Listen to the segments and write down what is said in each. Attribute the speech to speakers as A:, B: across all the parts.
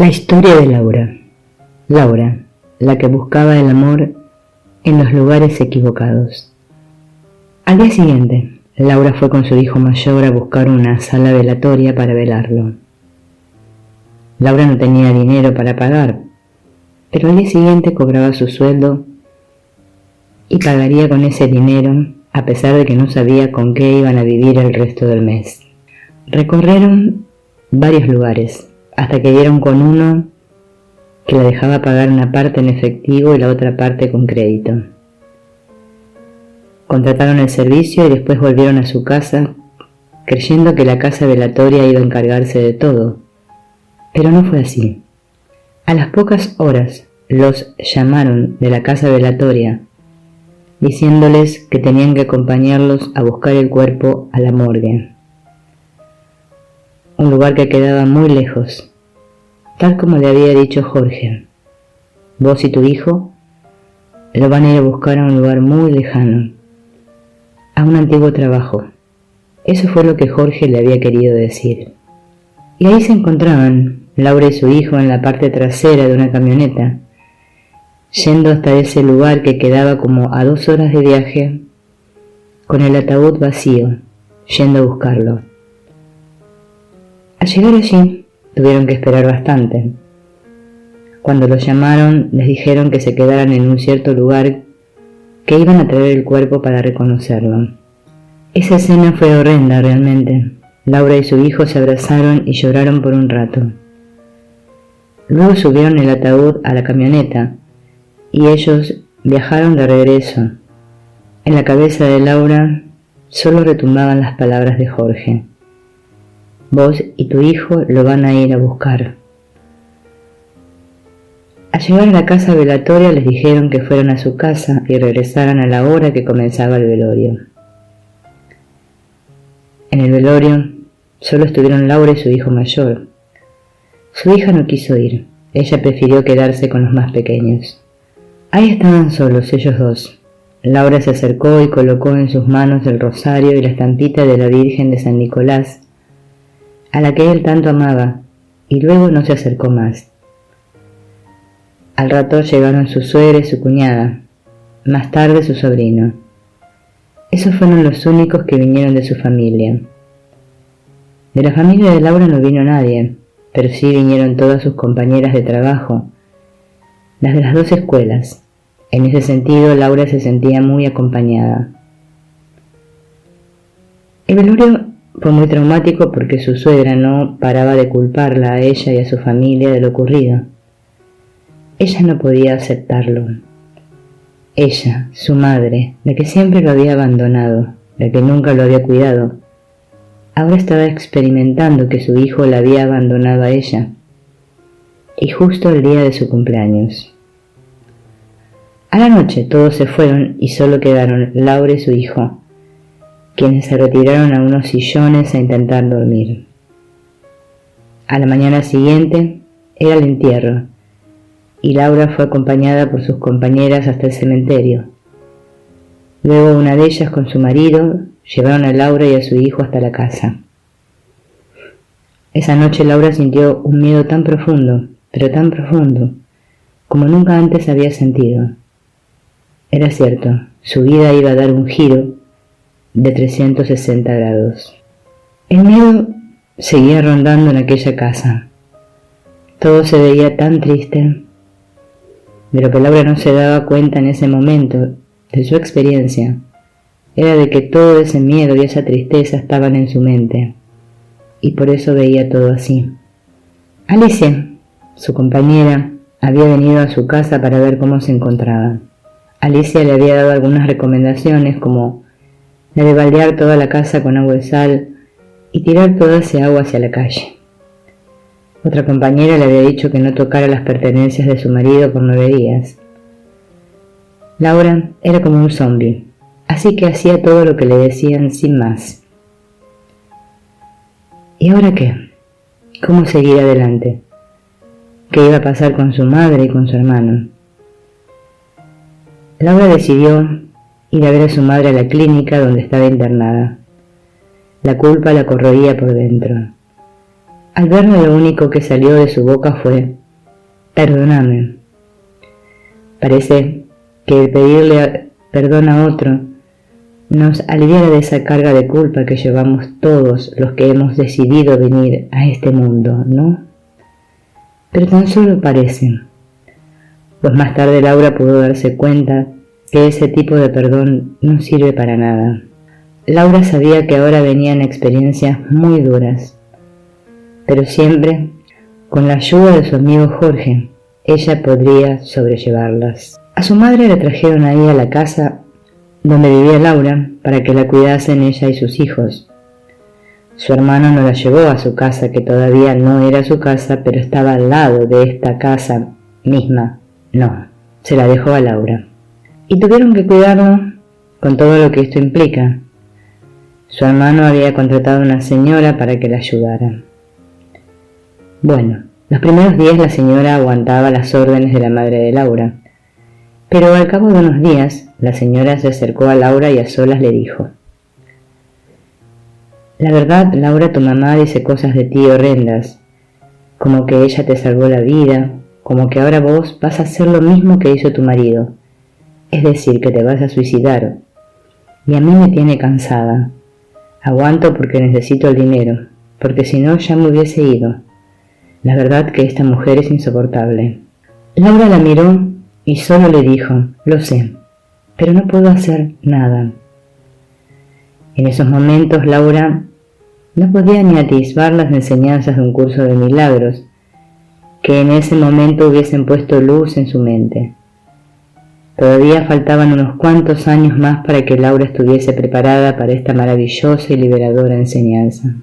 A: La historia de Laura. Laura, la que buscaba el amor en los lugares equivocados. Al día siguiente, Laura fue con su hijo mayor a buscar una sala velatoria para velarlo. Laura no tenía dinero para pagar, pero al día siguiente cobraba su sueldo y pagaría con ese dinero, a pesar de que no sabía con qué iban a vivir el resto del mes. Recorrieron varios lugares, hasta que dieron con uno que la dejaba pagar una parte en efectivo y la otra parte con crédito. Contrataron el servicio y después volvieron a su casa, creyendo que la casa velatoria iba a encargarse de todo, pero no fue así. A las pocas horas los llamaron de la casa velatoria, diciéndoles que tenían que acompañarlos a buscar el cuerpo a la morgue, un lugar que quedaba muy lejos, tal como le había dicho Jorge. Vos y tu hijo lo van a ir a buscar a un lugar muy lejano, a un antiguo trabajo. Eso fue lo que Jorge le había querido decir. Y ahí se encontraban Laura y su hijo en la parte trasera de una camioneta, yendo hasta ese lugar que quedaba como a 2 horas de viaje, con el ataúd vacío, yendo a buscarlo. Al llegar allí, tuvieron que esperar bastante. Cuando los llamaron, les dijeron que se quedaran en un cierto lugar, que iban a traer el cuerpo para reconocerlo. Esa escena fue horrenda realmente. Laura y su hijo se abrazaron y lloraron por un rato. Luego subieron el ataúd a la camioneta y ellos viajaron de regreso. En la cabeza de Laura solo retumbaban las palabras de Jorge. Vos y tu hijo lo van a ir a buscar. Al llegar a la casa velatoria les dijeron que fueran a su casa y regresaran a la hora que comenzaba el velorio. En el velorio solo estuvieron Laura y su hijo mayor. Su hija no quiso ir, ella prefirió quedarse con los más pequeños. Ahí estaban solos ellos dos. Laura se acercó y colocó en sus manos el rosario y la estampita de la Virgen de San Nicolás, a la que él tanto amaba, y luego no se acercó más. Al rato llegaron su suegra y su cuñada, más tarde su sobrino. Esos fueron los únicos que vinieron de su familia. De la familia de Laura no vino nadie, pero sí vinieron todas sus compañeras de trabajo, las de las 2 escuelas. En ese sentido, Laura se sentía muy acompañada. El velorio fue muy traumático porque su suegra no paraba de culparla a ella y a su familia de lo ocurrido. Ella no podía aceptarlo. Ella, su madre, la que siempre lo había abandonado, la que nunca lo había cuidado, ahora estaba experimentando que su hijo la había abandonado a ella, y justo el día de su cumpleaños. A la noche todos se fueron y solo quedaron Laura y su hijo, quienes se retiraron a unos sillones a intentar dormir. A la mañana siguiente era el entierro, y Laura fue acompañada por sus compañeras hasta el cementerio. Luego una de ellas con su marido llevaron a Laura y a su hijo hasta la casa. Esa noche Laura sintió un miedo tan profundo, pero tan profundo, como nunca antes había sentido. Era cierto, su vida iba a dar un giro de 360 grados. El miedo seguía rondando en aquella casa. Todo se veía tan triste. De lo que Laura no se daba cuenta en ese momento, de su experiencia, era de que todo ese miedo y esa tristeza estaban en su mente, y por eso veía todo así. Alicia, su compañera, había venido a su casa para ver cómo se encontraba. Alicia le había dado algunas recomendaciones, como la de baldear toda la casa con agua y sal y tirar toda ese agua hacia la calle. Otra compañera le había dicho que no tocara las pertenencias de su marido por 9 días. Laura era como un zombi, así que hacía todo lo que le decían sin más. ¿Y ahora qué? ¿Cómo seguir adelante? ¿Qué iba a pasar con su madre y con su hermano? Laura decidió ir a ver a su madre a la clínica donde estaba internada. La culpa la corroía por dentro. Al verme, lo único que salió de su boca fue: perdóname. Parece que el pedirle perdón a otro nos aliviara de esa carga de culpa que llevamos todos los que hemos decidido venir a este mundo, ¿no? Pero tan solo parece, pues más tarde Laura pudo darse cuenta que ese tipo de perdón no sirve para nada. Laura sabía que ahora venían experiencias muy duras, pero siempre, con la ayuda de su amigo Jorge, ella podría sobrellevarlas. A su madre la trajeron ahí a la casa donde vivía Laura para que la cuidasen ella y sus hijos. Su hermano no la llevó a su casa, que todavía no era su casa, pero estaba al lado de esta casa misma. No, se la dejó a Laura. Y tuvieron que cuidarlo con todo lo que esto implica. Su hermano había contratado a una señora para que la ayudara. Bueno, los primeros días la señora aguantaba las órdenes de la madre de Laura, pero al cabo de unos días la señora se acercó a Laura y a solas le dijo: la verdad, Laura, tu mamá dice cosas de ti horrendas, como que ella te salvó la vida, como que ahora vos vas a hacer lo mismo que hizo tu marido, es decir, que te vas a suicidar, y a mí me tiene cansada. Aguanto porque necesito el dinero, porque si no ya me hubiese ido. La verdad que esta mujer es insoportable. Laura la miró y solo le dijo: lo sé, pero no puedo hacer nada. En esos momentos Laura no podía ni atisbar las enseñanzas de un curso de milagros que en ese momento hubiesen puesto luz en su mente. Todavía faltaban unos cuantos años más para que Laura estuviese preparada para esta maravillosa y liberadora enseñanza.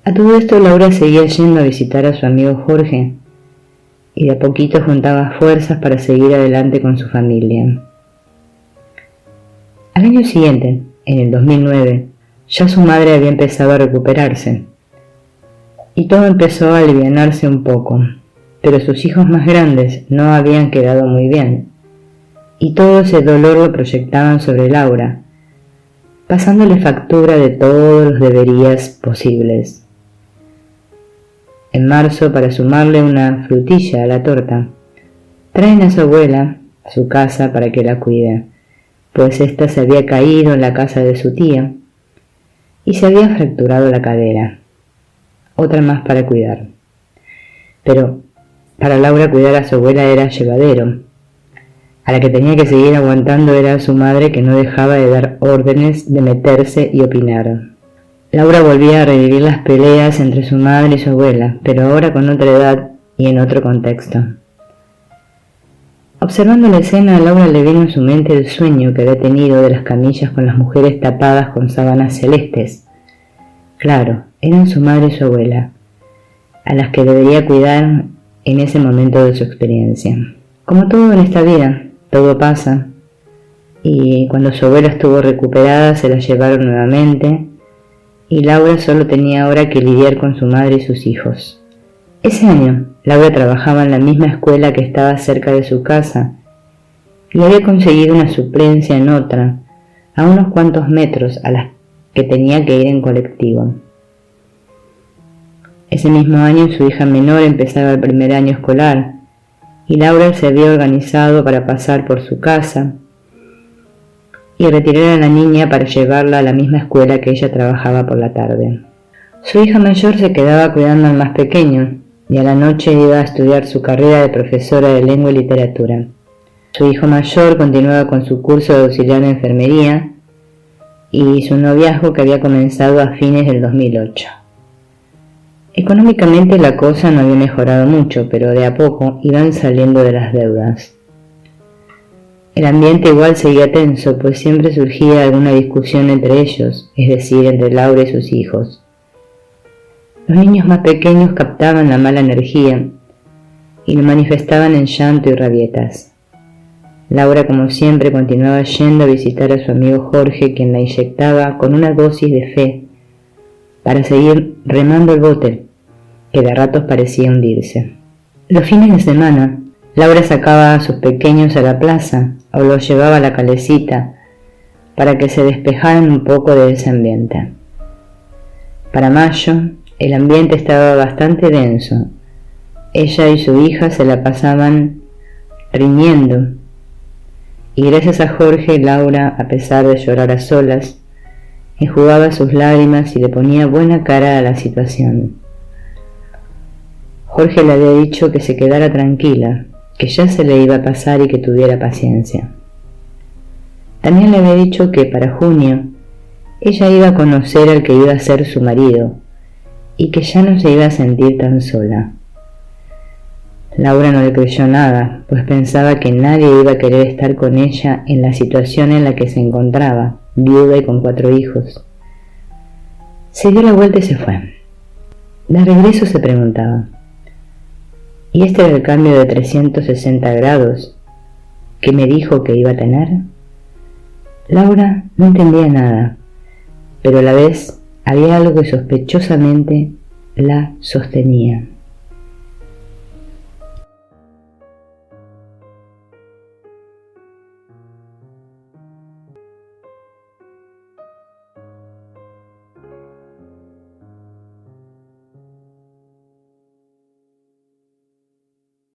A: A todo esto, Laura seguía yendo a visitar a su amigo Jorge y de a poquito juntaba fuerzas para seguir adelante con su familia. Al año siguiente, en el 2009, ya su madre había empezado a recuperarse y todo empezó a alivianarse un poco, pero sus hijos más grandes no habían quedado muy bien y todo ese dolor lo proyectaban sobre Laura, pasándole factura de todos los deberías posibles. En marzo, para sumarle una frutilla a la torta, traen a su abuela a su casa para que la cuide, pues ésta se había caído en la casa de su tía y se había fracturado la cadera. Otra más para cuidar. Pero para Laura cuidar a su abuela era llevadero. A la que tenía que seguir aguantando era su madre, que no dejaba de dar órdenes, de meterse y opinar. Laura volvía a revivir las peleas entre su madre y su abuela, pero ahora con otra edad y en otro contexto. Observando la escena, a Laura le vino en su mente el sueño que había tenido de las camillas con las mujeres tapadas con sábanas celestes. Claro, eran su madre y su abuela, a las que debería cuidar en ese momento de su experiencia. Como todo en esta vida, todo pasa, y cuando su abuela estuvo recuperada se la llevaron nuevamente, y Laura solo tenía ahora que lidiar con su madre y sus hijos. Ese año, Laura trabajaba en la misma escuela que estaba cerca de su casa y había conseguido una suplencia en otra, a unos cuantos metros, a las que tenía que ir en colectivo. Ese mismo año su hija menor empezaba el primer año escolar y Laura se había organizado para pasar por su casa y retirar a la niña para llevarla a la misma escuela que ella trabajaba por la tarde. Su hija mayor se quedaba cuidando al más pequeño y a la noche iba a estudiar su carrera de profesora de lengua y literatura. Su hijo mayor continuaba con su curso de auxiliar de enfermería y su noviazgo, que había comenzado a fines del 2008. Económicamente la cosa no había mejorado mucho, pero de a poco iban saliendo de las deudas. El ambiente igual seguía tenso, pues siempre surgía alguna discusión entre ellos, es decir, entre Laura y sus hijos. Los niños más pequeños captaban la mala energía y lo manifestaban en llanto y rabietas. Laura, como siempre, continuaba yendo a visitar a su amigo Jorge, quien la inyectaba con una dosis de fe para seguir remando el bote, que de ratos parecía hundirse. Los fines de semana, Laura sacaba a sus pequeños a la plaza o los llevaba a la calecita para que se despejaran un poco de ese ambiente. Para mayo, El ambiente estaba bastante denso. Ella y su hija se la pasaban riñendo, y gracias a Jorge, Laura, a pesar de llorar a solas, enjugaba sus lágrimas y le ponía buena cara a la situación. Jorge le había dicho que se quedara tranquila, que ya se le iba a pasar y que tuviera paciencia. También le había dicho que para junio ella iba a conocer al que iba a ser su marido y que ya no se iba a sentir tan sola. Laura no le creyó nada, pues pensaba que nadie iba a querer estar con ella en la situación en la que se encontraba, viuda y con 4 hijos. Se dio la vuelta y se fue. De regreso se preguntaba, ¿y este era el cambio de 360 grados que me dijo que iba a tener? Laura no entendía nada, pero a la vez había algo que sospechosamente la sostenía.